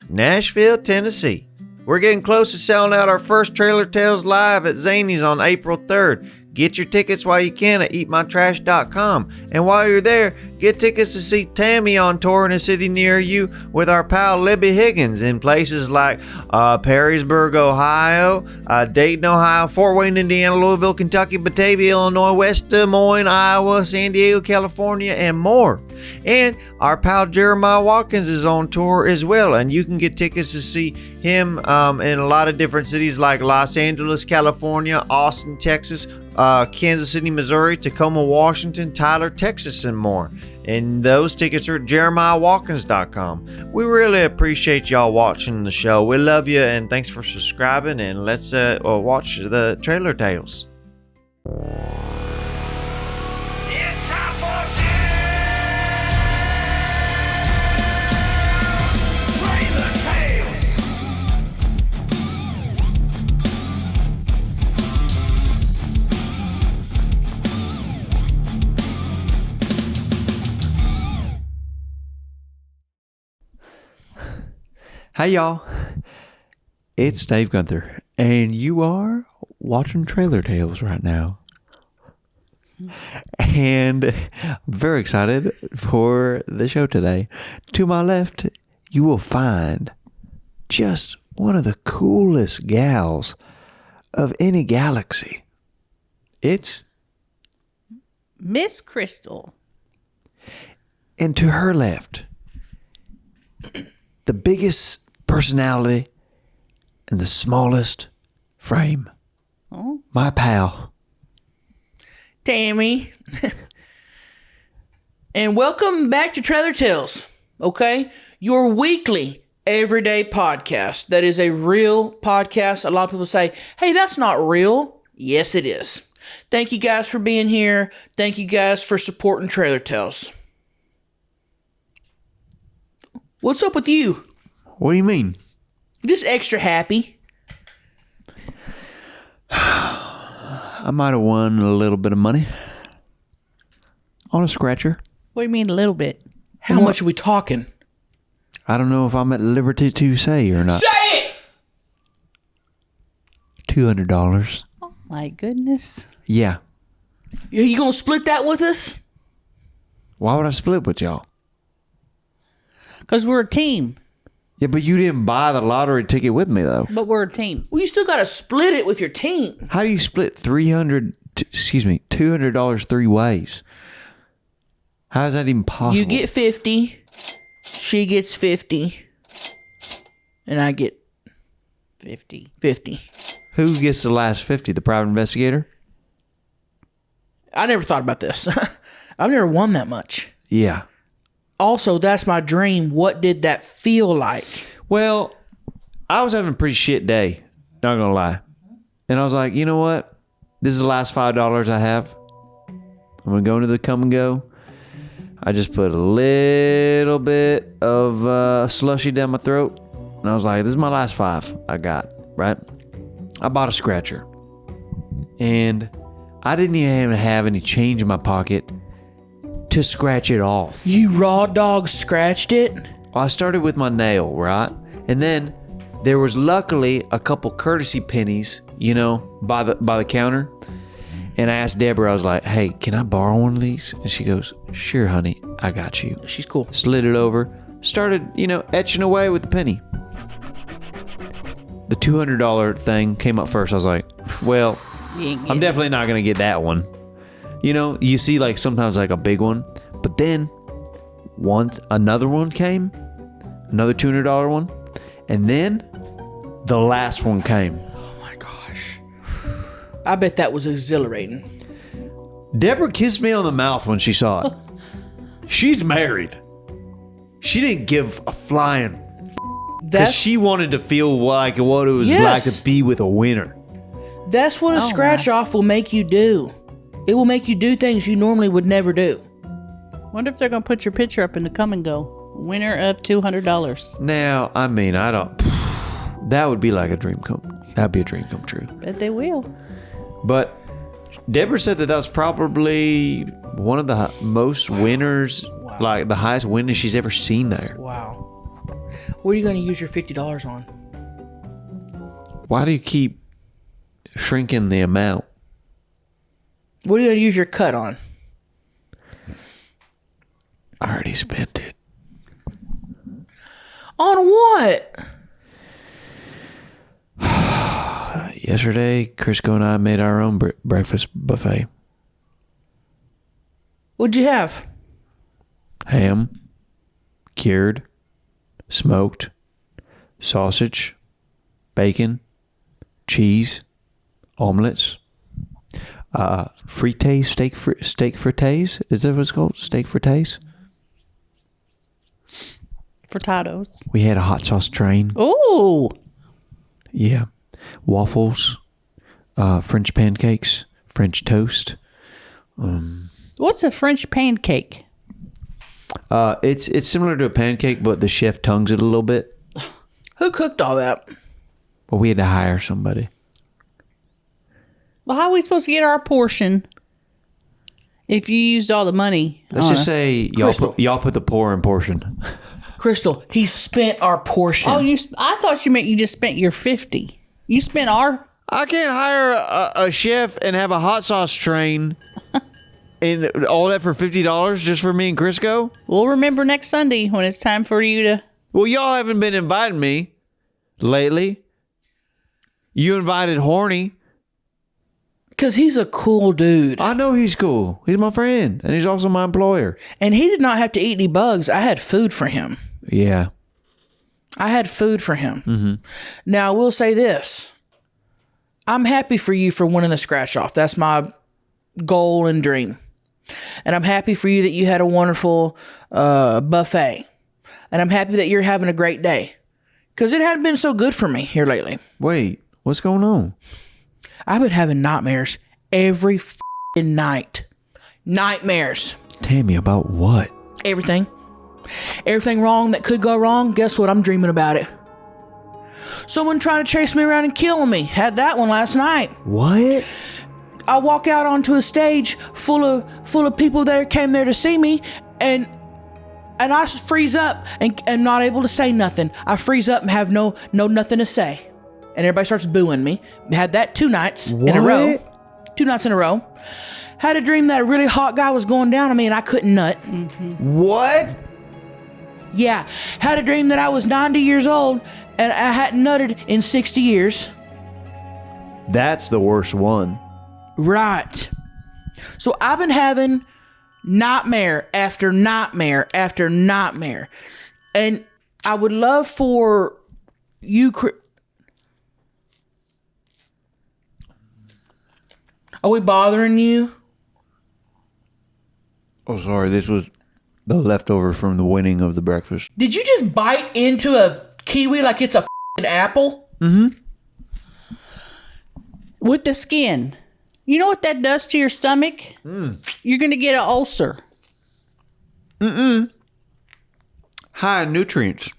Nashville, Tennessee. We're getting close to selling out our first Trailer Tales Live at Zany's on April 3rd. Get your tickets while you can at eatmytrash.com. And while you're there, get tickets to see Tammy on tour in a city near you with our pal Libbie Higgins in places like Perrysburg, Ohio, Dayton, Ohio, Fort Wayne, Indiana, Louisville, Kentucky, Batavia, Illinois, West Des Moines, Iowa, San Diego, California, and more. And our pal Jeremiah Watkins is on tour as well, and you can get tickets to see him in a lot of different cities like Los Angeles, California, Austin, Texas, Kansas City, Missouri, Tacoma, Washington, Tyler, Texas, and more. And those tickets are at jeremiahwatkins.com. We really appreciate y'all watching the show. We love you, and thanks for subscribing, and let's watch the Trailer Tales. It's time for Trailer Tales. Hey y'all, it's Dave Gunther, and you are watching Trailer Tales right now. And I'm very excited for the show today. To my left, you will find just one of the coolest gals of any galaxy. It's Miss Crystal. And to her left, the biggest personality and the smallest frame. Oh. My pal. Tammy. And welcome back to Trailer Tales, okay? Your weekly, everyday podcast. That is a real podcast. A lot of people say, hey, that's not real. Yes, it is. Thank you guys for being here. Thank you guys for supporting Trailer Tales. What's up with you? What do you mean? Just extra happy. I might have won a little bit of money on a scratcher. What do you mean a little bit? How much are we talking? I don't know if I'm at liberty to say or not. Say it! $200. Oh my goodness. Yeah. You gonna split that with us? Why would I split with y'all? Because we're a team. Yeah, but you didn't buy the lottery ticket with me, though. But we're a team. Well, you still gotta split it with your team. How do you split $200 three ways? How is that even possible? You get 50, she gets 50, and I get 50. 50. Who gets the last 50? The private investigator? I never thought about this. I've never won that much. Yeah. Also, that's my dream. What did that feel like? Well, I was having a pretty shit day, not gonna lie. And I was like, you know what? This is the last $5 I have. I'm gonna go into the come and go. I just put a little bit of slushy down my throat. And I was like, this is my last $5 I got, right? I bought a scratcher. And I didn't even have any change in my pocket to scratch it off. You raw dog scratched it? Well, I started with my nail, right? And then there was luckily a couple courtesy pennies, you know, by the counter. And I asked Deborah, I was like, hey, can I borrow one of these? And she goes, sure, honey, I got you. She's cool. Slid it over, started, etching away with the penny. The $200 thing came up first. I was like, well, I'm definitely not going to get that one. You see like sometimes like a big one, but then once another one came, another $200 one, and then the last one came. Oh my gosh. I bet that was exhilarating. Deborah kissed me on the mouth when she saw it. She's married. She didn't give a flying because she wanted to feel like what it was like to be with a winner. That's what a scratch off will make you do. It will make you do things you normally would never do. Wonder if they're going to put your picture up in the come and go. Winner of $200. Now, I mean, I don't... That would be like a dream come... That'd be a dream come true. Bet they will. But Deborah said that was probably one of the most winners, like the highest winners she's ever seen there. Wow. What are you going to use your $50 on? Why do you keep shrinking the amount? What are you going to use your cut on? I already spent it. On what? Yesterday, Crisco and I made our own breakfast buffet. What'd you have? Ham, cured, smoked, sausage, bacon, cheese, omelets, frites, steak frites. Is that what it's called? Steak frites? Frittados. We had a hot sauce train. Ooh. Yeah. Waffles, French pancakes, French toast. What's a French pancake? It's similar to a pancake, but the chef tongues it a little bit. Who cooked all that? But we had to hire somebody. Well, how are we supposed to get our portion if you used all the money? Let's just say y'all put the poor in portion. Crystal, he spent our portion. Oh, I thought you meant you just spent your 50. You spent our... I can't hire a chef and have a hot sauce train and all that for $50 just for me and Crisco? We'll remember next Sunday when it's time for you to... Well, y'all haven't been inviting me lately. You invited Horny. Because he's a cool dude. I know he's cool. He's my friend, and he's also my employer. And he did not have to eat any bugs. I had food for him. Yeah. I had food for him. Mm-hmm. Now, I will say this. I'm happy for you for winning the scratch off. That's my goal and dream. And I'm happy for you that you had a wonderful buffet. And I'm happy that you're having a great day. Because it hadn't been so good for me here lately. Wait, what's going on? I've been having nightmares every f***ing night. Nightmares. Tammy, about what? Everything. Everything wrong that could go wrong, guess what? I'm dreaming about it. Someone trying to chase me around and kill me. Had that one last night. What? I walk out onto a stage full of people that came there to see me, and I freeze up and not able to say nothing. I freeze up and have no nothing to say. And everybody starts booing me. Had that 2 nights in a row. 2 nights in a row. Had a dream that a really hot guy was going down on me and I couldn't nut. Mm-hmm. What? Yeah. Had a dream that I was 90 years old and I hadn't nutted in 60 years. That's the worst one. Right. So I've been having nightmare after nightmare after nightmare. And I would love for you... Are we bothering you? Oh, sorry. This was the leftover from the winning of the breakfast. Did you just bite into a kiwi like it's a f***ing apple? Mm-hmm. With the skin. You know what that does to your stomach? You're going to get an ulcer. High in nutrients.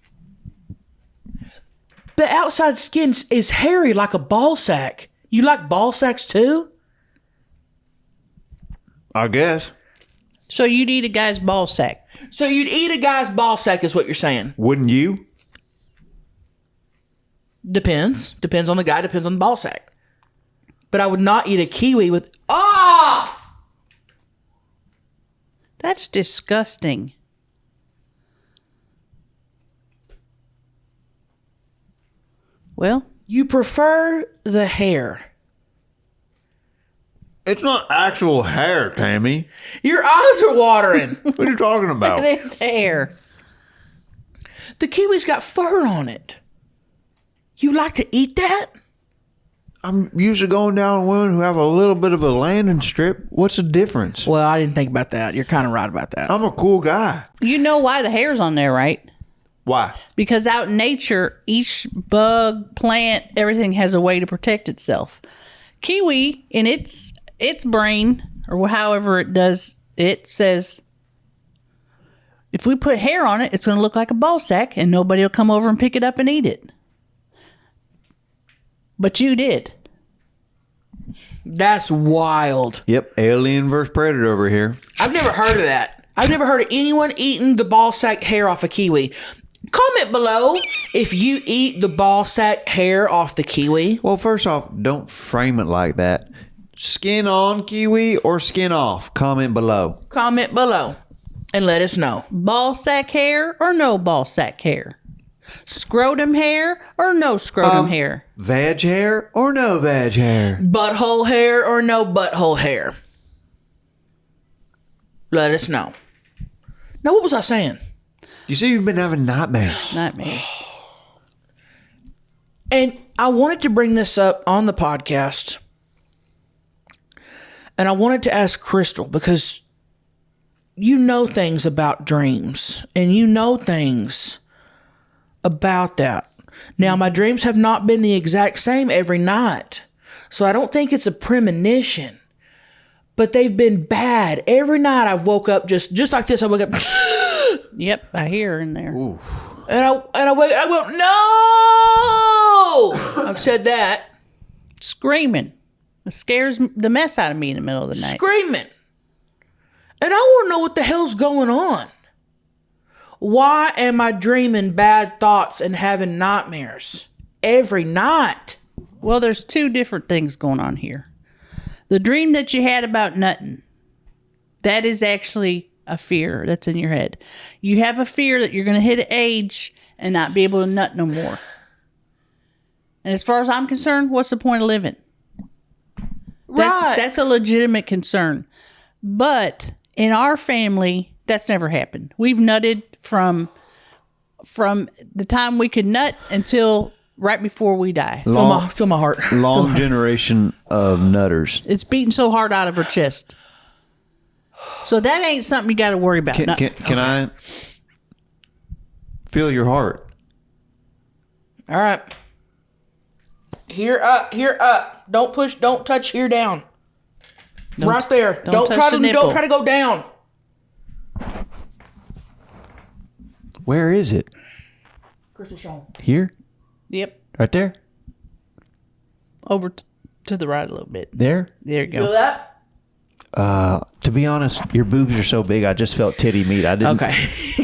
The outside skin is hairy like a ball sack. You like ball sacks too? I guess. So you'd eat a guy's ball sack. So you'd eat a guy's ball sack is what you're saying. Wouldn't you? Depends. Depends on the guy. Depends on the ball sack. But I would not eat a kiwi with... Ah! That's disgusting. Well... You prefer the hair. It's not actual hair, Tammy. Your eyes are watering. What are you talking about? There's hair. The kiwi's got fur on it. You like to eat that? I'm used to going down women who have a little bit of a landing strip. What's the difference? Well, I didn't think about that. You're kind of right about that. I'm a cool guy. You know why the hair's on there, right? Why? Because out in nature, each bug, plant, everything has a way to protect itself. Kiwi, in its brain, or however it does, it says, if we put hair on it, it's going to look like a ball sack, and nobody will come over and pick it up and eat it. But you did. That's wild. Yep, alien versus predator over here. I've never heard of that. I've never heard of anyone eating the ball sack hair off a kiwi. Comment below if you eat the ball sack hair off the kiwi. Well, first off, don't frame it like that. Skin on kiwi or skin off? Comment below. Comment below and let us know. Ball sack hair or no ball sack hair? Scrotum hair or no scrotum hair? Veg hair or no veg hair? Butthole hair or no butthole hair? Let us know. Now, what was I saying? You see, you've been having nightmares. Nightmares. And I wanted to bring this up on the podcast. And I wanted to ask Crystal, because you know things about dreams and you know things about that. Now, my dreams have not been the exact same every night, so I don't think it's a premonition, but they've been bad. Every night I've woke up just like this. I wake up. Yep, I hear her in there. Ooh. And I went, no! I've said that. Screaming. It scares the mess out of me in the middle of the night. Screaming. And I want to know what the hell's going on. Why am I dreaming bad thoughts and having nightmares every night? Well, there's two different things going on here. The dream that you had about nutting, that is actually a fear that's in your head. You have a fear that you're going to hit an age and not be able to nut no more. And as far as I'm concerned, what's the point of living? That's a legitimate concern. But in our family, that's never happened. We've nutted from the time we could nut until right before we die. Feel my heart. Long generation of nutters. It's beating so hard out of her chest. So that ain't something you got to worry about. Can I feel your heart? All right. Here up. Don't push, don't touch here down. Right there. Don't try to go down. Where is it? Crystal Sean. Here? Yep. Right there? Over to the right a little bit. There? There you Feel go. that? To be honest, your boobs are so big, I just felt titty meat. I didn't. Okay.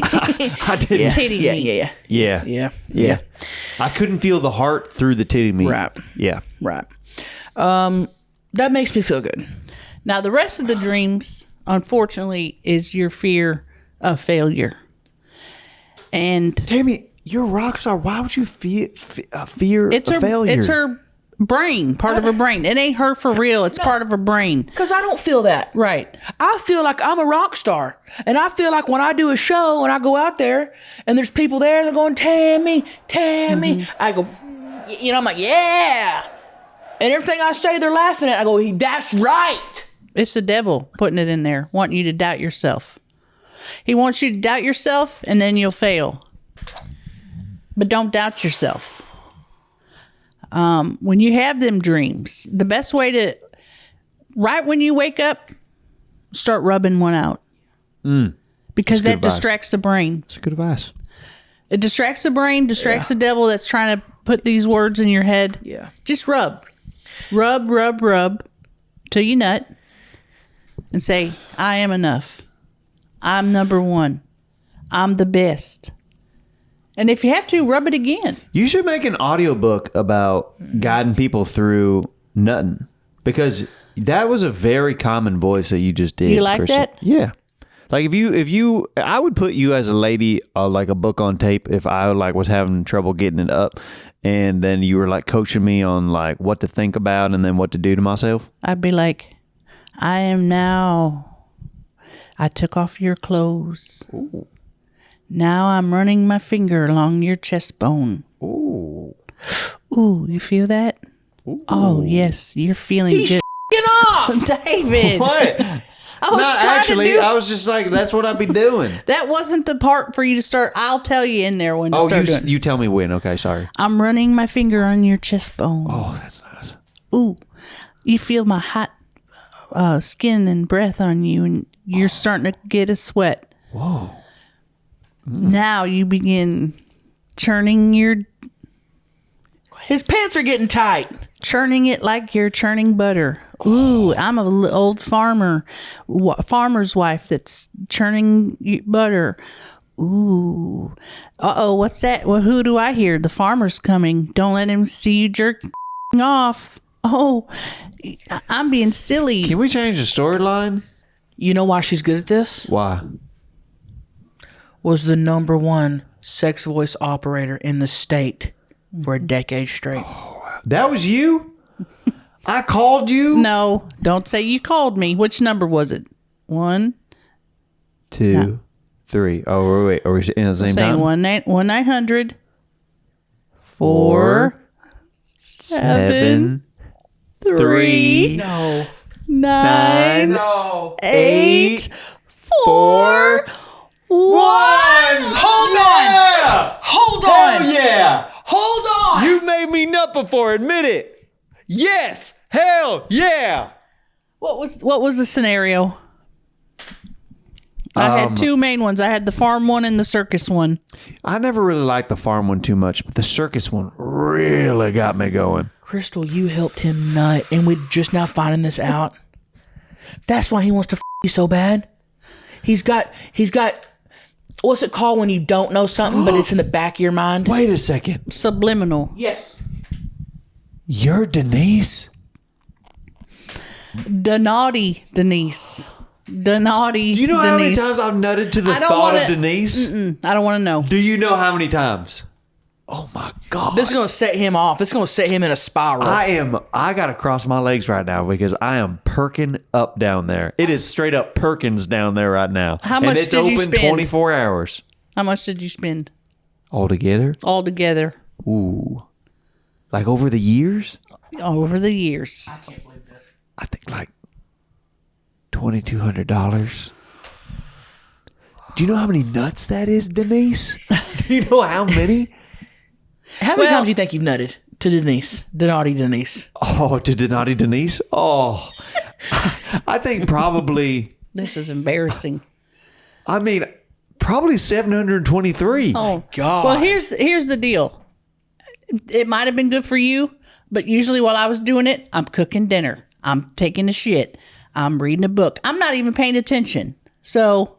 I didn't. Titty meat. Yeah. I couldn't feel the heart through the titty meat. Right. Yeah. Right. That makes me feel good. Now, the rest of the dreams, unfortunately, is your fear of failure. And Tammy, you're a rock star. Why would you fear failure? It's her brain, part of her brain. It ain't her for real. It's part of her brain. Because I don't feel that. Right. I feel like I'm a rock star. And I feel like when I do a show and I go out there and there's people there and they're going, Tammy. I go, I'm like, yeah. And everything I say, they're laughing at. I go, that's right. It's the devil putting it in there, wanting you to doubt yourself. He wants you to doubt yourself, and then you'll fail. But don't doubt yourself. When you have them dreams, the best way to, right when you wake up, start rubbing one out. Because that distracts the brain. That's good advice. It distracts the brain, distracts the devil that's trying to put these words in your head. Yeah. Just rub. Rub till you nut and say, I am enough. I'm number one. I'm the best. And if you have to, rub it again. You should make an audiobook about guiding people through nutting, because that was a very common voice that you just did. You like Crystal. that? Yeah. Like if you, I would put you as a lady, like a book on tape if I was having trouble getting it up, and then you were like coaching me on like what to think about and then what to do to myself. I'd be like, I am now. I took off your clothes. Ooh. Now I'm running my finger along your chest bone. Ooh. Ooh, you feel that? Ooh. Oh, yes, you're feeling He's good. f***ing off. David. What? I was just like, that's what I'd be doing. That wasn't the part for you to start. I'll tell you in there when to start doing. You tell me when. Okay, sorry. I'm running my finger on your chest bone. Oh, that's nice. Ooh, you feel my hot skin and breath on you, and you're starting to get a sweat. Whoa. Now you begin churning His pants are getting tight. churning it like you're churning butter. Ooh, I'm an old farmer's wife that's churning butter. Ooh. Uh-oh, what's that? Well, who do I hear? The farmer's coming. Don't let him see you jerk off. Oh, I'm being silly. Can we change the storyline? You know why she's good at this? Why? Was the #1 sex voice operator in the state for a decade straight. That was you? I called you? No, don't say you called me. Which number was it? 1? 2, 3. Oh, wait. Are we in the same Saying time? 1-900 4 7 3 No. 9 No. 8 4 1. Hold on. Hold on. Hell yeah! Hold on. You made me nut before. Admit it. Yes. Hell yeah. What was the scenario? I had two main ones. I had the farm one and the circus one. I never really liked the farm one too much, but the circus one really got me going. Crystal, you helped him nut, and we're just now finding this out. That's why he wants to you so bad. He's got. What's it called when you don't know something, but it's in the back of your mind? Wait a second. Subliminal. Yes. You're Denise? Denaughty Denise. Denaughty. Do you know Denise. how many times I've nutted to the thought of Denise? I don't want to know. Do you know how many times? Oh my God. This is going to set him off. This is going to set him in a spiral. I got to cross my legs right now because I am perking up down there. It is straight up Perkins down there right now. How much and it's did you open spend? 24 hours. How much did you spend Altogether? altogether Ooh. Like over the years? over the years? I think like $2,200. Do you know how many nuts that is, Denise? Do you know how many? How many times do you think you've nutted to Denise? Denaughty Denise. Oh, to Denaughty Denise? Oh, I think probably, This is embarrassing. I mean, probably 723. Oh God. Well, here's the deal. It might have been good for you, but usually while I was doing it, I'm cooking dinner. I'm taking a shit. I'm reading a book. I'm not even paying attention. So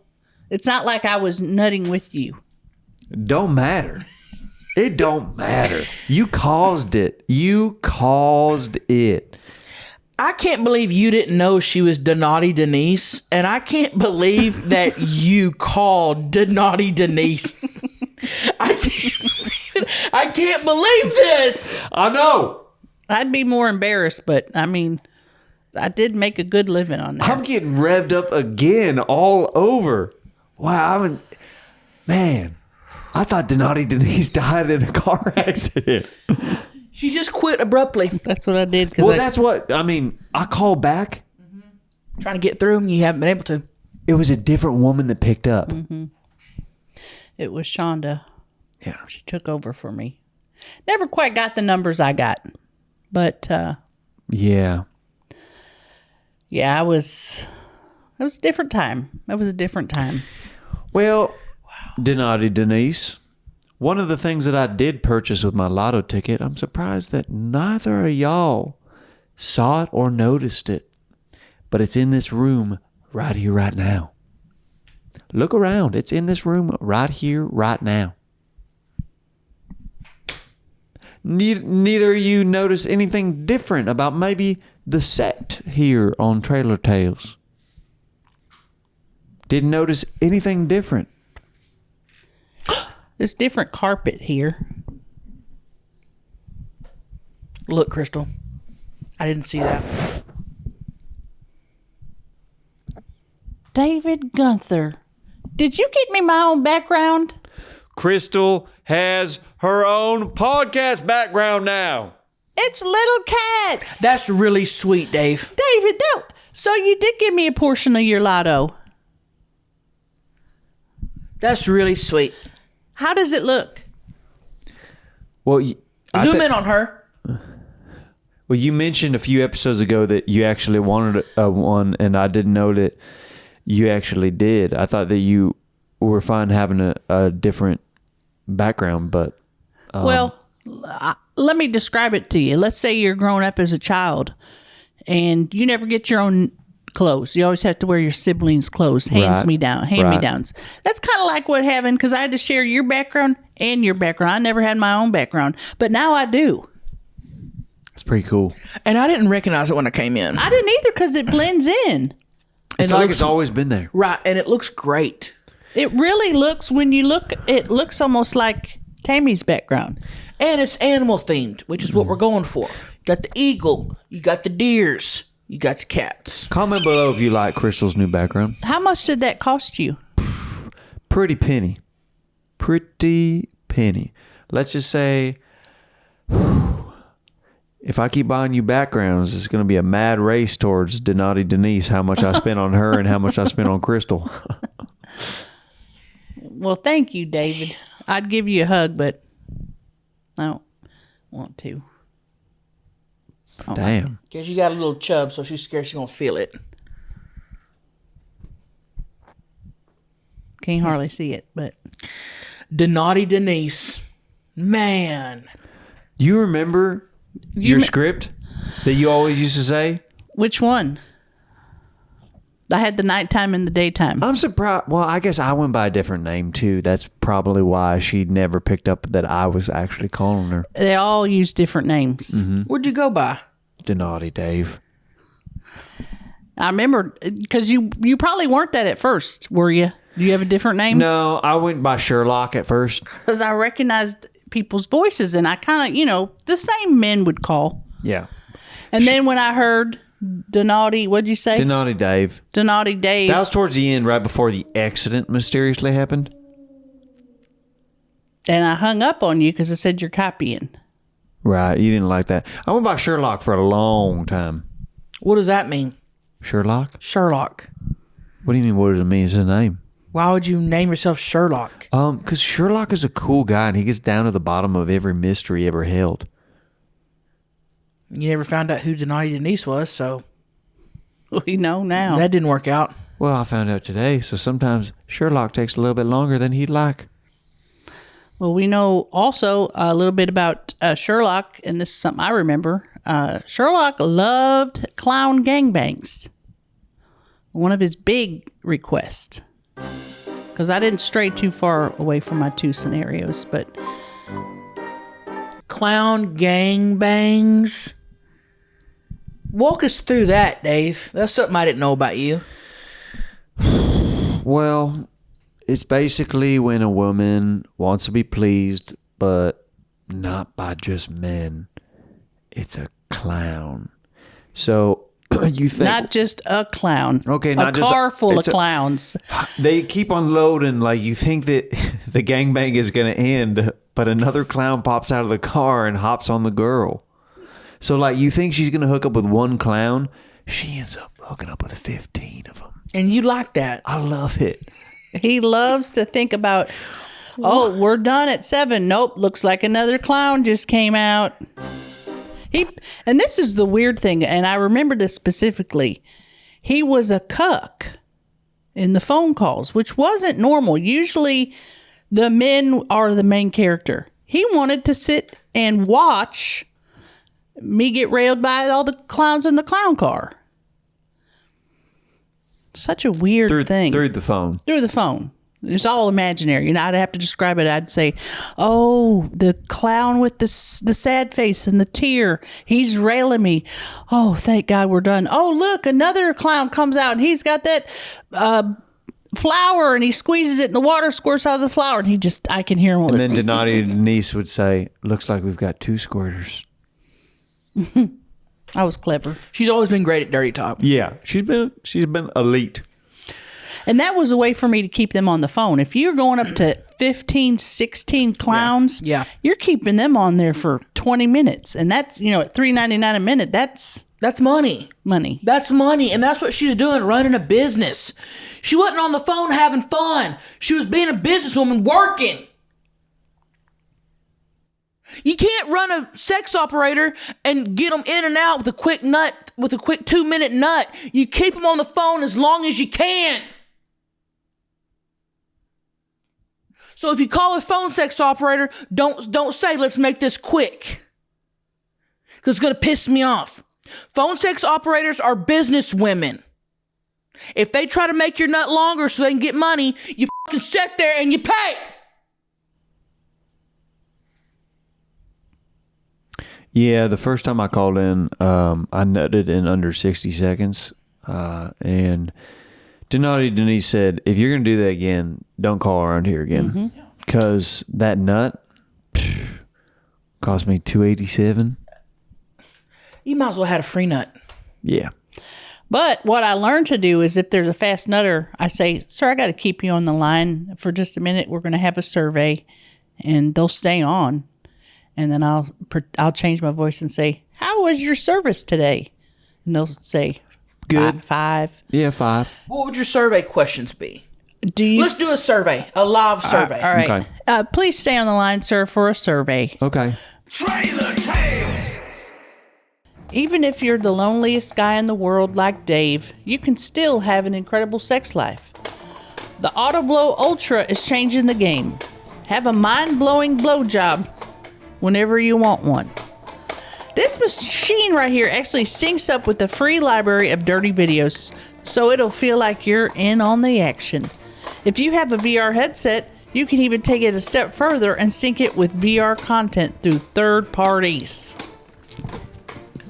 it's not like I was nutting with you. Don't matter. It don't matter. You caused it. You caused it. I can't believe you didn't know she was Denaughty Denise, and I can't believe that you called Denaughty Denise. I can't believe this. I know. I'd be more embarrassed, but I mean, I did make a good living on that. I'm getting revved up again all over. Wow, man, I thought Denaughty Denise died in a car accident. She just quit abruptly. That's what I did. Well, that's what, I mean, I called back. Trying to get through them, you haven't been able to. It was a different woman that picked up. It was Shonda. Yeah. She took over for me. Never quite got the numbers I got. But, Yeah. yeah, it was a different time. It was a different time. Well, Denaughty Denise, one of the things that I did purchase with my lotto ticket, I'm surprised that neither of y'all saw it or noticed it. But it's in this room right here, right now. Look around. It's in this room right here, right now. Neither of you notice anything different about maybe the set here on Trailer Tales. Didn't notice anything different. It's different carpet here. Look, Crystal, I didn't see that. David Gunther. Did you get me my own background? Crystal has her own podcast background now. It's Little Cats. That's really sweet, Dave. David, so you did give me a portion of your lotto. That's really sweet. How does it look? Well, Zoom in on her. Well, you mentioned a few episodes ago that you actually wanted one, and I didn't know that you actually did. I thought that you were fine having a different background, but... Well, let me describe it to you. Let's say you're growing up as a child, and you never get your own clothes. You always have to wear your siblings' clothes, hand-me-downs. That's kind of like what having, because I had to share your background and your background. I never had my own background, but now I do. It's pretty cool. And I didn't recognize it when I came in. I didn't either because it blends in. It's like it's always been there. Right, and it looks great. It really looks, when you look, it looks almost like Tammy's background. And it's animal themed, which is what we're going for. You got the eagle, you got the deers, you got the cats. Comment below if you like Crystal's new background. How much did that cost you? Pretty penny. Let's just say, if I keep buying you backgrounds, it's going to be a mad race towards Denaughty Denise, how much I spent on her and how much I spent on Crystal. Well, thank you, David. I'd give you a hug, but I don't want to. Damn. Because you got a little chub, so she's scared she's going to feel it. Can't hardly see it, but. Denaughty Denise. Man. You remember your script that you always used to say? Which one? I had the nighttime and the daytime. I'm surprised. Well, I guess I went by a different name too. That's probably why she never picked up that I was actually calling her. They all use different names. Mm-hmm. What'd you go by? Denaughty Dave. I remember, because you probably weren't that at first, were you? Do you have a different name? No, I went by Sherlock at first. Because I recognized people's voices, and I kind of, the same men would call. Yeah. And then when I heard Denaughty, what'd you say? Denaughty Dave. Denaughty Dave. That was towards the end, right before the accident mysteriously happened. And I hung up on you because I said you're copying. Right, you didn't like that. I went by Sherlock for a long time. What does that mean? Sherlock? Sherlock. What do you mean, what does it mean? It's a name. Why would you name yourself Sherlock? Because Sherlock is a cool guy, and he gets down to the bottom of every mystery ever held. You never found out who Denaughty Denise was, so We know now. that didn't work out. Well, I found out today, so sometimes Sherlock takes a little bit longer than he'd like. Well, we know also a little bit about Sherlock, and this is something I remember. Sherlock loved clown gangbangs. One of his big requests. Because I didn't stray too far away from my two scenarios, but Clown gangbangs. Walk us through that, Dave. That's something I didn't know about you. Well, it's basically when a woman wants to be pleased, but not by just men. It's a clown. So you think not just a clown. Okay, not a just car full of it's a- clowns. they keep on loading, like you think that the gangbang is going to end, but another clown pops out of the car and hops on the girl. So like you think she's going to hook up with one clown, she ends up hooking up with 15 of them. And you like that. I love it. He loves to think about, oh, we're done at 7. Nope, looks like another clown just came out. And this is the weird thing, and I remember this specifically. He was a cuck in the phone calls, which wasn't normal. Usually the men are the main character. He wanted to sit and watch me get railed by all the clowns in the clown car. Such a weird thing. Through the phone. Through the phone. It's all imaginary. And I'd have to describe it. I'd say, oh, the clown with the sad face and the tear. He's railing me. Oh, thank God we're done. Oh, look, another clown comes out and he's got that flower and he squeezes it and the water squirts out of the flower. And I can hear him. And then Denaughty Denise would say, looks like we've got 2 squirters. I was clever. She's always been great at Dirty Talk. Yeah, she's been elite. And that was a way for me to keep them on the phone. If you're going up to 15, 16 clowns, Yeah. you're keeping them on there for 20 minutes. And that's, at $3.99 a minute, that's money. money. That's money. And that's what she's doing, running a business. She wasn't on the phone having fun. She was being a businesswoman working. You can't run a sex operator and get them in and out with a quick 2-minute nut. You keep them on the phone as long as you can. So if you call a phone sex operator, don't say, let's make this quick. Because it's going to piss me off. Phone sex operators are business women. If they try to make your nut longer so they can get money, you fucking sit there and you pay. Yeah, the first time I called in, I nutted in under 60 seconds. And Denaughty Denise said, if you're going to do that again, don't call around here again. Because that nut cost me $287. You might as well have a free nut. Yeah. But what I learned to do is if there's a fast nutter, I say, sir, I got to keep you on the line for just a minute. We're going to have a survey, and they'll stay on. And then I'll change my voice and say, how was your service today? And they'll say, Good. 5. Yeah, 5. What would your survey questions be? Do you? Let's do a survey, a live survey. All right. Okay. Please stay on the line, sir, for a survey. Okay. Trailer Tales. Even if you're the loneliest guy in the world like Dave, you can still have an incredible sex life. The AutoBlow Ultra is changing the game. Have a mind-blowing blowjob whenever you want one. This machine right here actually syncs up with the free library of dirty videos, so it'll feel like you're in on the action. If you have a VR headset, you can even take it a step further and sync it with VR content through third parties.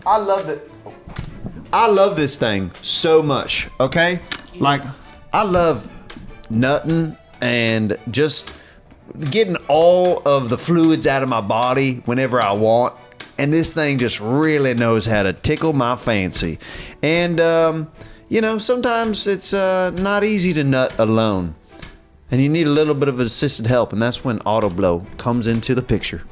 I love this thing so much, okay? Like, I love nutting and just getting all of the fluids out of my body whenever I want. And this thing just really knows how to tickle my fancy. And, sometimes it's not easy to nut alone. And you need a little bit of assisted help, and that's when AutoBlow comes into the picture.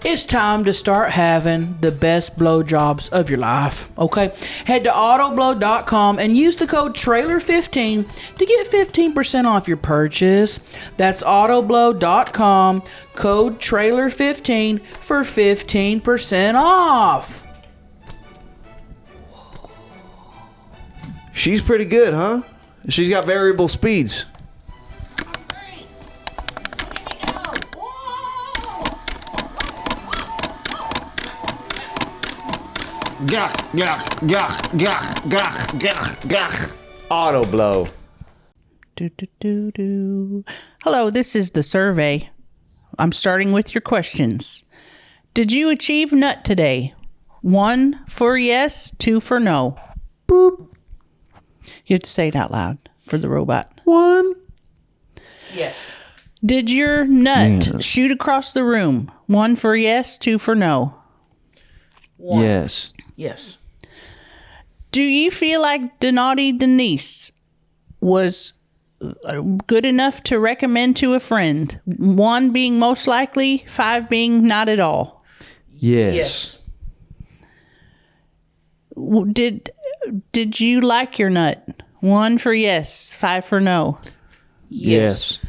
It's time to start having the best blowjobs of your life, okay? Head to autoblow.com and use the code TRAILER15 to get 15% off your purchase. That's autoblow.com, code TRAILER15 for 15% off. She's pretty good, huh? She's got variable speeds. Gah, gah, gah, gah, gah, gah, gah. AutoBlow. Hello, this is the survey. I'm starting with your questions. Did you achieve nut today? 1 for yes, 2 for no. Boop. You have to say it out loud for the robot. 1. Yes. Did your nut shoot across the room? 1 for yes, 2 for no. 1. Yes. Yes. Do you feel like Denaughty Denise was good enough to recommend to a friend? 1 being most likely, 5 being not at all. Yes. Did you like your nut? 1 for yes, 5 for no. Yes.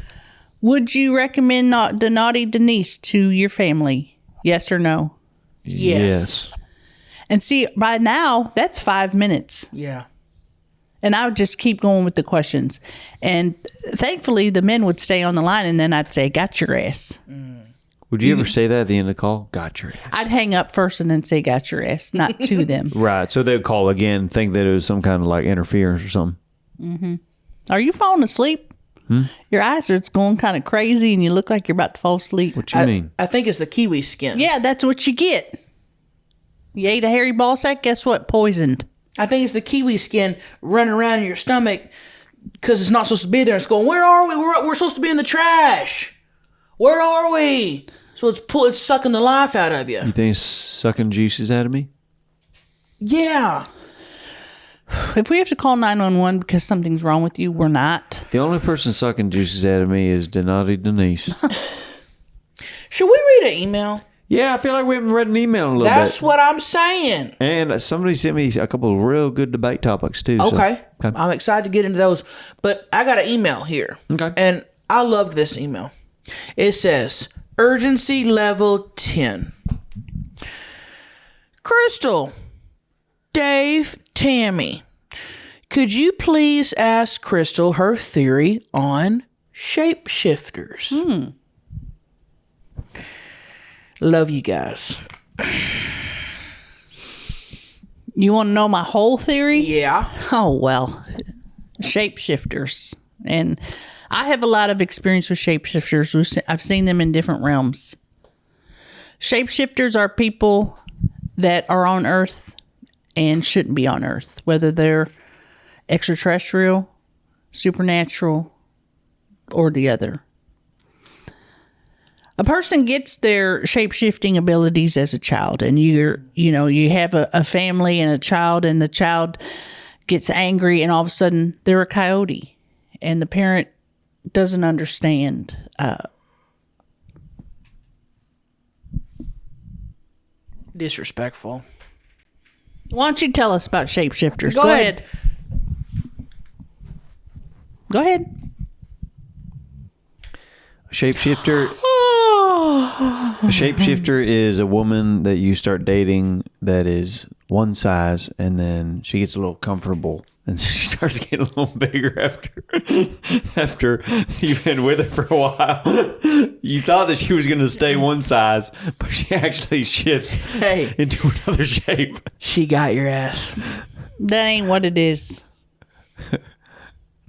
Would you recommend Denaughty Denise to your family? Yes or no? Yes. And see, by now, that's 5 minutes. Yeah. And I would just keep going with the questions. And thankfully, the men would stay on the line, and then I'd say, got your ass. Would you ever say that at the end of the call? Got your ass. I'd hang up first and then say, got your ass, not to them. Right. So they'd call again, think that it was some kind of like interference or something. Are you falling asleep? Your eyes are going kind of crazy, and you look like you're about to fall asleep. What you mean? I think it's the kiwi skin. Yeah, that's what you get. You ate a hairy ball sack, guess what? Poisoned. I think it's the kiwi skin running around in your stomach because it's not supposed to be there. It's going, where are we? We're supposed to be in the trash. Where are we? So it's sucking the life out of you. You think it's sucking juices out of me? Yeah. If we have to call 911 because something's wrong with you, we're not. The only person sucking juices out of me is Denaughty Denise. Should we read an email? Yeah, I feel like we haven't read an email in a little bit. That's what I'm saying. And somebody sent me a couple of real good debate topics too. Okay. So, I'm excited to get into those. But I got an email here. Okay. And I love this email. It says, urgency level 10. Crystal, Dave, Tammy, could you please ask Crystal her theory on shapeshifters? Love you guys. You want to know my whole theory? Yeah. Oh, well, shapeshifters. And I have a lot of experience with shapeshifters. I've seen them in different realms. Shapeshifters are people that are on Earth and shouldn't be on Earth, whether they're extraterrestrial, supernatural, or the other. A person gets their shape-shifting abilities as a child, and you have a family and a child, and the child gets angry, and all of a sudden they're a coyote, and the parent doesn't understand. Disrespectful. Why don't you tell us about shapeshifters? Go ahead. Go ahead. A shapeshifter. A shapeshifter is a woman that you start dating that is one size, and then she gets a little comfortable, and she starts getting a little bigger after you've been with her for a while. You thought that she was going to stay one size, but she actually shifts into another shape. She got your ass. That ain't what it is.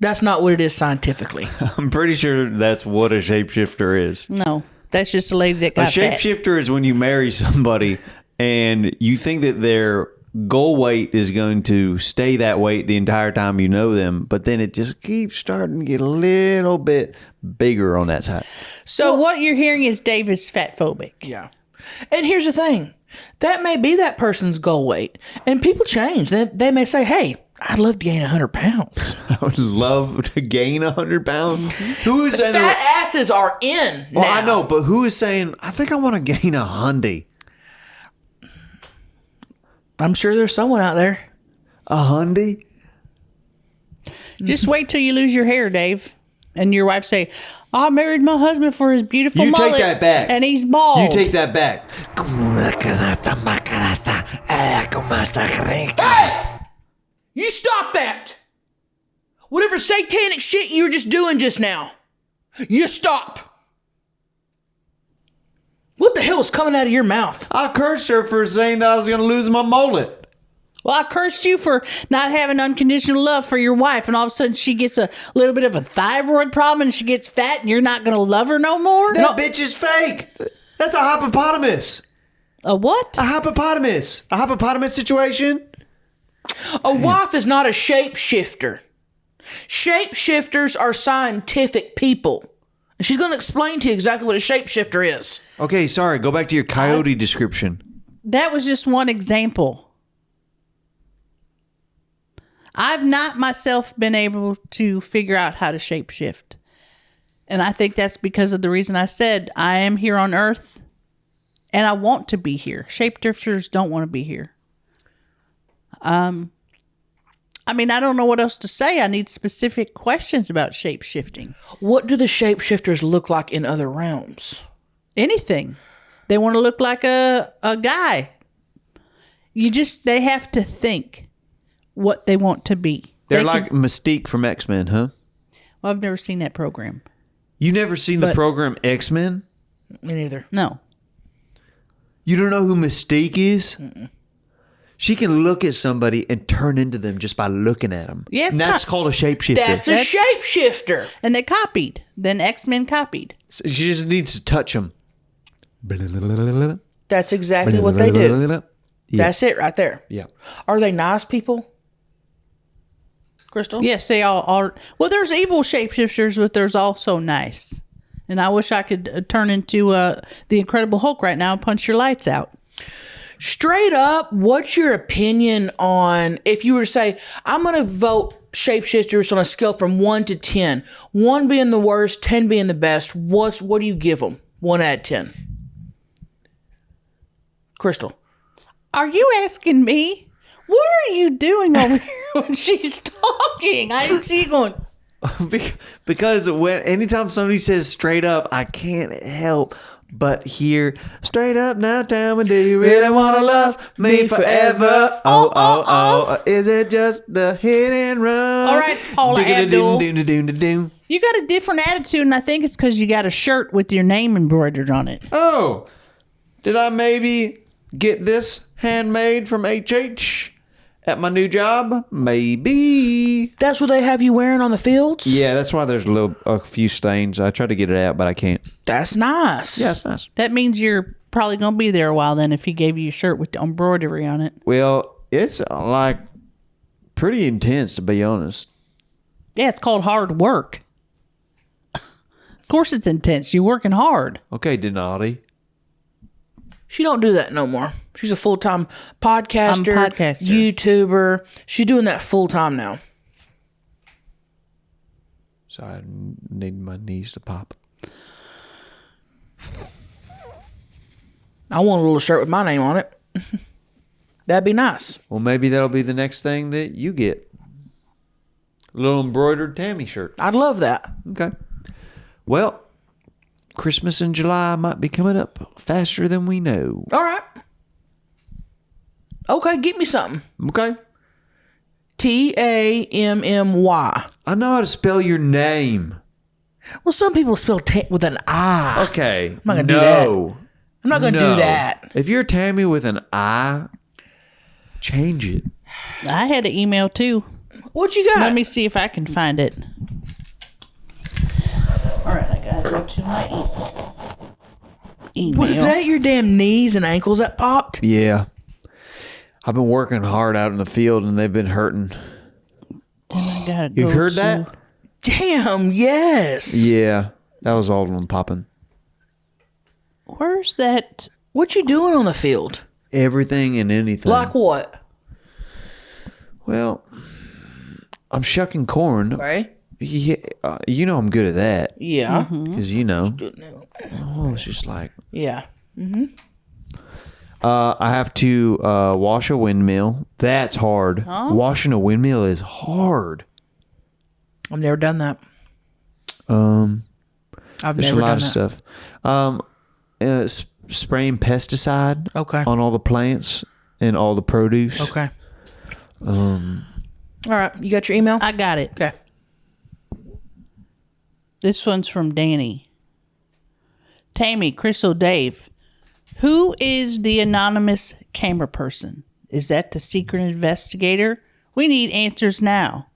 That's not what it is scientifically. I'm pretty sure that's what a shapeshifter is. No, that's just a lady that got A shapeshifter is when you marry somebody and you think that their goal weight is going to stay that weight the entire time you know them, but then it just keeps starting to get a little bit bigger on that side. So what you're hearing is Dave is fat phobic. Yeah. And here's the thing. That may be that person's goal weight. And people change. They may say, hey, I'd love to gain 100 pounds. I would love to gain 100 pounds. Who is saying Fat asses are in now. Well, I know, but who is saying, I think I want to gain 100? I'm sure there's someone out there. 100? Just wait till you lose your hair, Dave. And your wife say, I married my husband for his beautiful You mullet. take that back. And he's bald. You take that back. Hey! You stop that! Whatever satanic shit you were just doing just now. You stop. What the hell is coming out of your mouth? I cursed her for saying that I was going to lose my mullet. Well, I cursed you for not having unconditional love for your wife, and all of a sudden she gets a little bit of a thyroid problem and she gets fat and you're not going to love her no more? That bitch is fake. That's a hippopotamus. A what? A hippopotamus. A hippopotamus situation. A wife is not a shapeshifter. Shapeshifters are scientific people. And she's going to explain to you exactly what a shapeshifter is. Okay, sorry. Go back to your coyote description. That was just one example. I've not myself been able to figure out how to shapeshift. And I think that's because of the reason I said I am here on Earth and I want to be here. Shapeshifters don't want to be here. I mean, I don't know what else to say. I need specific questions about shapeshifting. What do the shapeshifters look like in other realms? They want to look like a guy. They have to think what they want to be. They're like Mystique from X-Men, huh? Well, I've never seen that program. You never seen the program X-Men? Me neither. No. You don't know who Mystique is? Mm-mm. She can look at somebody and turn into them just by looking at them. Yeah, and that's called a shapeshifter. That's a shapeshifter. And they copied. Then X-Men copied. So she just needs to touch them. That's exactly what they do. Yeah. That's it right there. Yeah. Are they nice people? Crystal? Yes, they all are. Well, there's evil shapeshifters, but there's also nice. And I wish I could turn into the Incredible Hulk right now and punch your lights out. Straight up, what's your opinion on, if you were to say, I'm going to vote shapeshifters on a scale from 1 to 10, 1 being the worst, 10 being the best, what do you give them? 1 out of 10. Crystal. Are you asking me? What are you doing over here when she's talking? I didn't see you going. Because anytime somebody says straight up, I can't help but hear straight up now. Tell me, do you really want to love me forever? Oh. Is it just the hit and run? All right, Paula Abdul. You got a different attitude, and I think it's because you got a shirt with your name embroidered on it. Oh, did I maybe get this handmade from HH? At my new job? Maybe. That's what they have you wearing on the fields? Yeah, that's why there's a few stains. I tried to get it out, but I can't. That's nice. Yeah, it's nice. That means you're probably going to be there a while then if he gave you a shirt with the embroidery on it. Well, it's like pretty intense, to be honest. Yeah, it's called hard work. Of course it's intense. You're working hard. Okay, Denaughty. She don't do that no more. She's a full-time podcaster, YouTuber. She's doing that full-time now. So I need my knees to pop. I want a little shirt with my name on it. That'd be nice. Well, maybe that'll be the next thing that you get. A little embroidered Tammy shirt. I'd love that. Okay. Well, Christmas in July might be coming up faster than we know. All right. Okay, get me something. Okay. Tammy. I know how to spell your name. Well, some people spell with an I. Okay. I'm not going to do that. I'm not going to do that. If you're Tammy with an I, change it. I had an email too. What you got? Let me see if I can find it. All right, I got to go to my email. Was that your damn knees and ankles that popped? Yeah. I've been working hard out in the field and they've been hurting. I gotta You go heard to- that? Damn, yes. Yeah. That was all of them popping. Where's that? What you doing on the field? Everything and anything. Like what? Well, I'm shucking corn. Okay. Yeah, you know I'm good at that. Yeah. Because, you know. Oh, it's just like. Yeah. I have to wash a windmill. That's hard. Huh? Washing a windmill is hard. I've never done that. There's I've a never lot done of that. stuff. Spraying pesticide Okay. on all the plants and all the produce. Okay. All right. You got your email? I got it. Okay. This one's from Danny. Tammy, Crystal, Dave. Who is the anonymous camera person? Is that the secret investigator? We need answers now.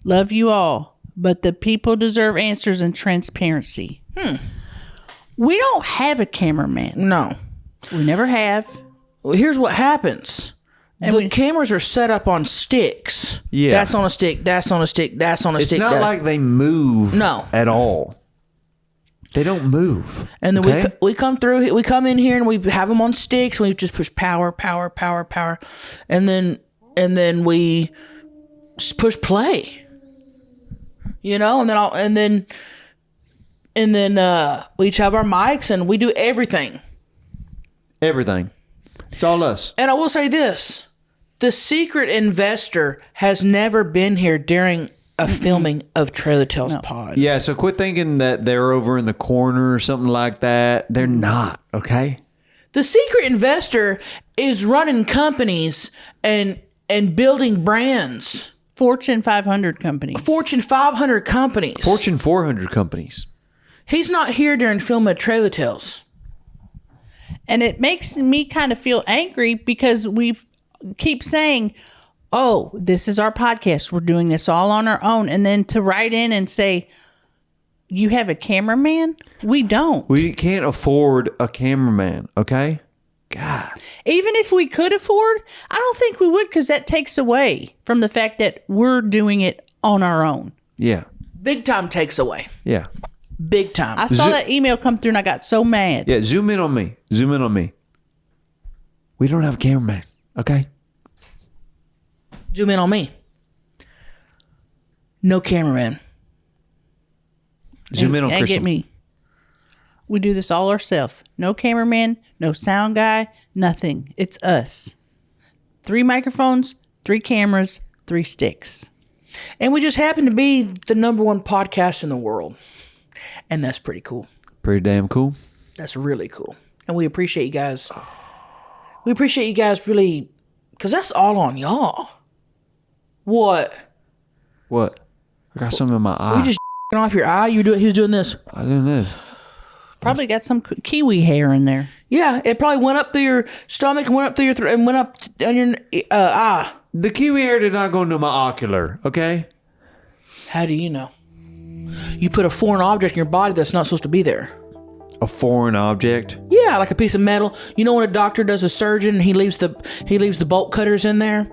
Love you all, but the people deserve answers and transparency. We don't have a cameraman. No. We never have. Well, here's what happens. And The cameras are set up on sticks. Yeah. That's on a stick. That's on a stick. That's on a It's stick. not like they move No. at all. They don't move. And then okay? we come through. We come in here and we have them on sticks. And we just push power, and then we just push play. You know, and then we each have our mics and we do everything. Everything. It's all us. And I will say this: the secret investor has never been here during a filming of Trailer Tales Pod. Yeah, so quit thinking that they're over in the corner or something like that. They're not, okay? The secret investor is running companies and building brands. Fortune 500 companies. Fortune 500 companies. Fortune 400 companies. He's not here during filming of Trailer Tales. And it makes me kind of feel angry because we keep saying, oh, this is our podcast. We're doing this all on our own. And then to write in and say, you have a cameraman? We don't. We can't afford a cameraman, okay? God. Even if we could afford, I don't think we would because that takes away from the fact that we're doing it on our own. Yeah. Big time takes away. Yeah. Big time. I saw that email come through and I got so mad. Yeah, zoom in on me. Zoom in on me. We don't have a cameraman, okay? Zoom in on me. No cameraman. Zoom in on And Christian. get me. We do this all ourselves. No cameraman, no sound guy, nothing. It's us. 3 microphones, 3 cameras, 3 sticks. And we just happen to be the #1 podcast in the world. And that's pretty cool. Pretty damn cool. That's really cool. And we appreciate you guys. We appreciate you guys really, because that's all on y'all. What? What? I got something in my eye. You just off your eye? He was doing this. I didn't know. Probably got some kiwi hair in there. Yeah, it probably went up through your stomach and went up through your throat and went up on your eye. The kiwi hair did not go into my ocular, okay? How do you know? You put a foreign object in your body that's not supposed to be there. A foreign object? Yeah, like a piece of metal. You know when a doctor does a surgeon and he leaves the bolt cutters in there?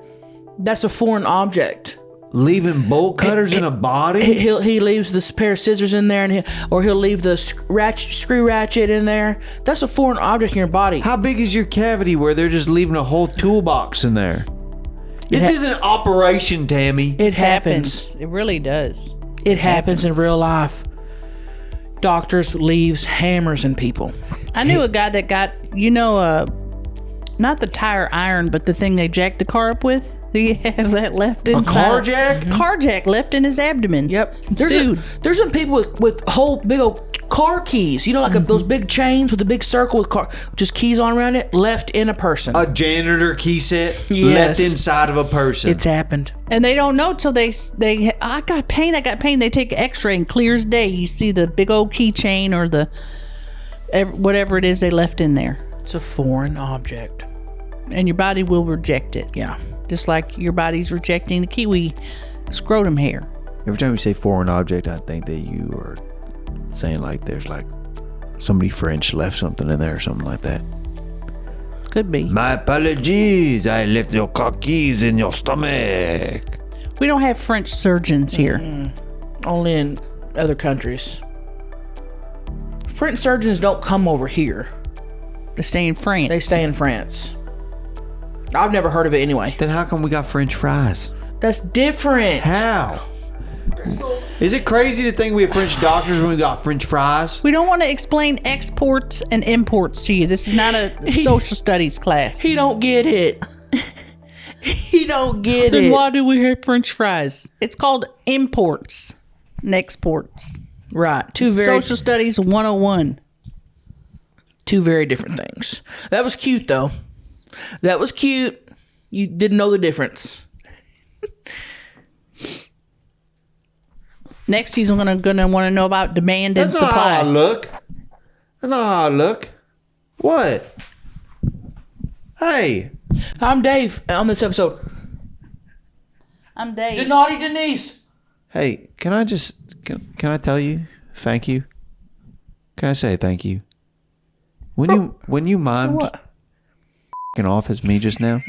That's a foreign object. Leaving bolt cutters in a body? He leaves this pair of scissors in there, and he'll leave the screw ratchet in there. That's a foreign object in your body. How big is your cavity where they're just leaving a whole toolbox in there? This isn't Operation Tammy. It happens. It really does. It happens in real life. Doctors leaves hammers in people. I knew a guy that got, not the tire iron, but the thing they jacked the car up with. He had that left inside. A car jack? Car jack left in his abdomen. Yep. Sued. There's some people with whole big old car keys. You know, like those big chains with a big circle with just keys on around it, left in a person. A janitor key set Yes. left inside of a person. It's happened. And they don't know till they I got pain. They take an x-ray and clear as day. You see the big old keychain or the whatever it is they left in there. It's a foreign object. And your body will reject it. Yeah. Just like your body's rejecting the kiwi scrotum hair. Every time you say foreign object, I think that you are saying like there's like somebody French left something in there or something like that. Could be. My apologies, I left your car keys in your stomach. We don't have French surgeons here. Only in other countries. French surgeons don't come over here. They stay in France. They stay in France. I've never heard of it anyway. Then how come we got French fries? That's different. How? Is it crazy to think we have French doctors when we got French fries? We don't want to explain exports and imports to you. This is not a social studies class. He don't get it. He don't get Then it. why do we have French fries? It's called imports and exports. Right. Social studies 101. Two very different things. That was cute, though. That was cute. You didn't know the difference. Next, he's gonna want to know about demand and That's not how I supply. look. That's not how I look. What? Hey. I'm Dave on this episode. I'm Dave. Denaughty Denise. Hey, can I can I tell you thank you? Can I say thank you? When you mimed f***ing off as me just now,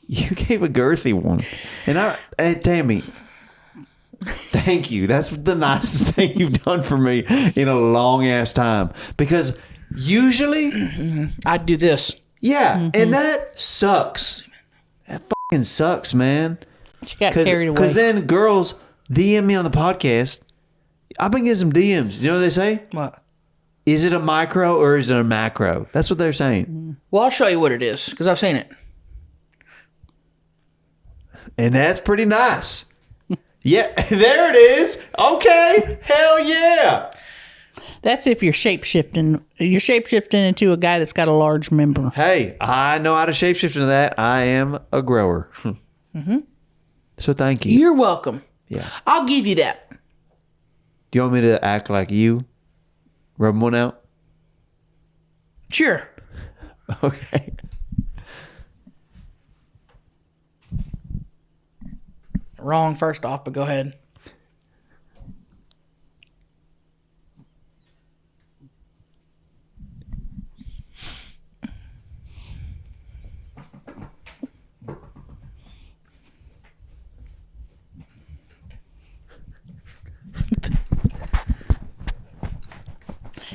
you gave a girthy one. And Tammy, thank you. That's the nicest thing you've done for me in a long ass time. Because usually I'd do this. yeah, and that sucks. That fucking sucks, man. She got carried away. Because then girls DM me on the podcast. I've been getting some DMs. You know what they say? What? Is it a micro or is it a macro? That's what they're saying. Well, I'll show you what it is because I've seen it. And that's pretty nice. Yeah, there it is. Okay. Hell yeah. That's if you're shapeshifting. You're shapeshifting into a guy that's got a large member. Hey, I know how to shapeshift into that. I am a grower. So thank you. You're welcome. Yeah. I'll give you that. Do you want me to act like you? Rub one out? Sure. Okay. Wrong first off, but go ahead.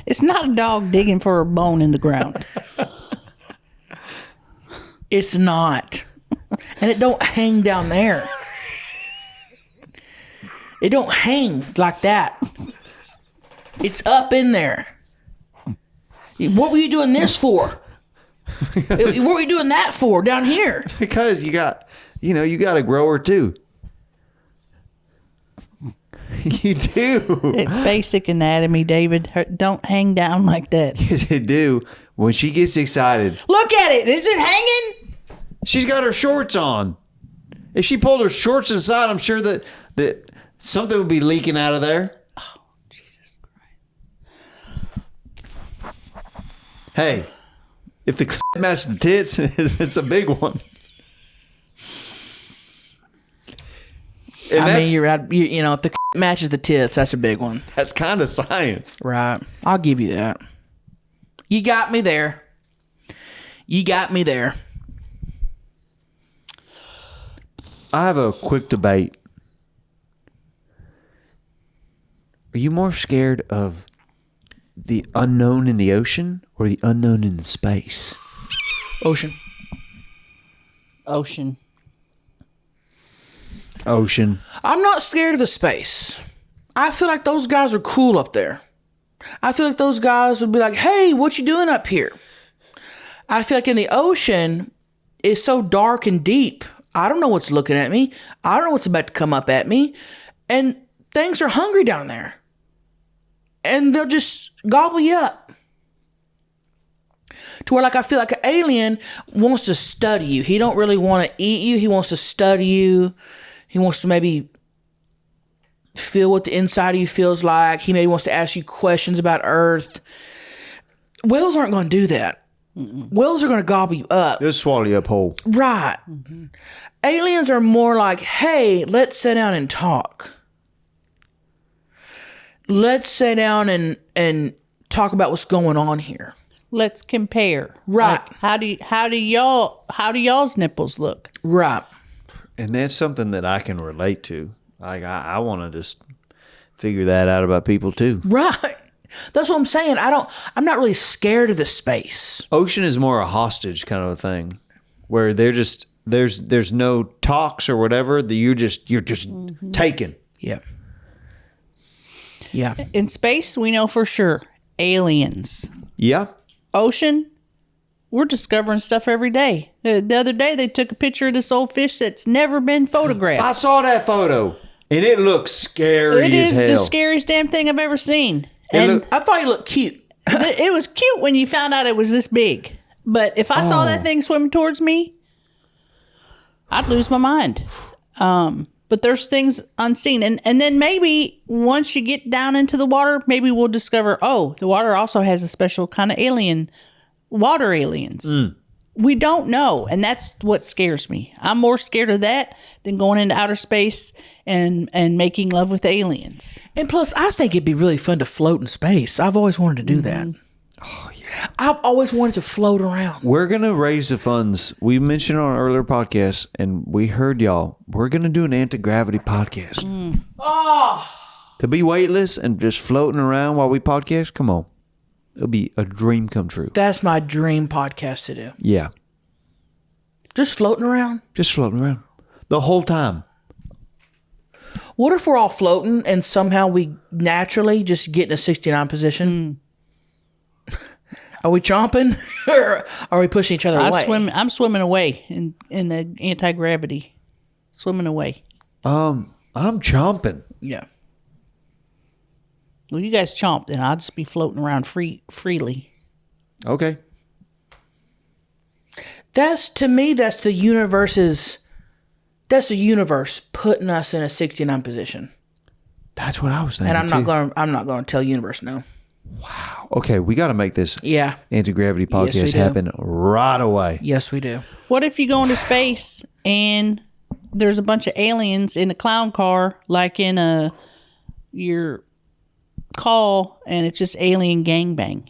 It's not a dog digging for a bone in the ground. It's not. And it don't hang down there. It don't hang like that. It's up in there. What were you doing this for? What were you doing that for down here? Because you got a grower too. You do. It's basic anatomy, David. Don't hang down like that. Yes, you do. When she gets excited, Look at it. Is it hanging? she's got her shorts on. If she pulled her shorts aside, I'm sure that something would be leaking out of there. Jesus Christ. Hey, if the matches the tits, it's a big one. And I mean, you're right. You know, if the matches the tits, that's a big one. That's kind of science. Right. I'll give you that. You got me there. You got me there. I have a quick debate. Are you more scared of the unknown in the ocean or the unknown in space? Ocean. Ocean. Ocean. I'm not scared of the space. I feel like those guys are cool up there. I feel like those guys would be like, hey, what you doing up here? I feel like in the ocean, it's so dark and deep. I don't know what's looking at me. I don't know what's about to come up at me. And things are hungry down there. And they'll just gobble you up. To where, like, I feel like an alien wants to study you. He don't really want to eat you. He wants to study you. He wants to maybe feel what the inside of you feels like. He maybe wants to ask you questions about Earth. Whales aren't going to do that. Whales are going to gobble you up. They'll swallow you up whole. Right. Mm-hmm. Aliens are more like, hey, let's sit down and talk. Let's sit down and talk about what's going on here. Let's compare. Right. Like, how do y'all's nipples look? Right. And that's something that I can relate to. Like, I want to just figure that out about people too. Right. That's what I'm saying. I'm not really scared of the space. Ocean is more a hostage kind of a thing, where they're just there's no talks or whatever. You're just taken. Yeah. Yeah. In space, we know for sure aliens. Yeah. Ocean, we're discovering stuff every day. The other day, they took a picture of this old fish that's never been photographed. I saw that photo, and it looks scary It as is hell. the scariest damn thing I've ever seen. And I thought he looked cute. it was cute when you found out it was this big. But if I saw that thing swimming towards me, I'd lose my mind. But there's things unseen. And then maybe once you get down into the water, maybe we'll discover, the water also has a special kind of alien, water aliens. We don't know. And that's what scares me. I'm more scared of that than going into outer space and making love with aliens. And plus, I think it'd be really fun to float in space. I've always wanted to do that. Oh, yeah. I've always wanted to float around. We're going to raise the funds. We mentioned on an earlier podcast, and we heard y'all. We're going to do an anti-gravity podcast. Oh. To be weightless and just floating around while we podcast, come on. It'll be a dream come true. That's my dream podcast to do. Yeah. Just floating around? Just floating around. The whole time. What if we're all floating and somehow we naturally just get in a 69 position? Are we chomping or are we pushing each other away? I'm swimming away in the anti-gravity. Swimming away. I'm chomping. Yeah. Well, you guys chomp, then I'll just be floating around freely. Okay. To me, that's the universe putting us in a 69 position. That's what I was thinking. And I'm not going to tell universe no. Wow. Okay, we got to make this anti-gravity podcast Yes, we do. happen right away. Yes, we do. What if you go into space and there's a bunch of aliens in a clown car, like in your call, and it's just alien gangbang?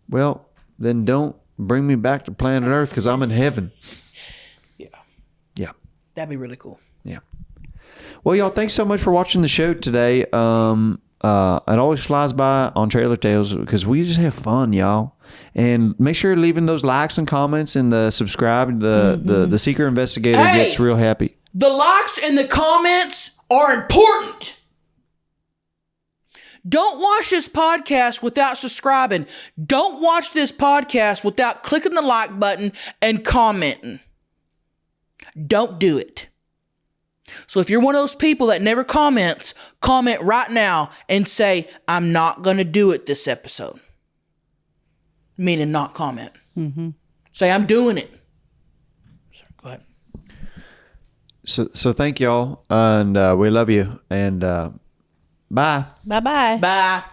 Well, then don't bring me back to planet Earth because I'm in heaven. Yeah. Yeah. That'd be really cool. Yeah. Well, y'all, thanks so much for watching the show today. It always flies by on Trailer Tales because we just have fun, y'all. And make sure you're leaving those likes and comments and the subscribe. The Seeker Investigator gets real happy. The likes and the comments are important. Don't watch this podcast without subscribing. Don't watch this podcast without clicking the like button and commenting. Don't do it. So if you're one of those people that never comments, comment right now and say, I'm not going to do it this episode. Meaning not comment. Mm-hmm. Say, I'm doing it. Sorry, go ahead. So thank y'all, and we love you, and bye. Bye-bye. Bye.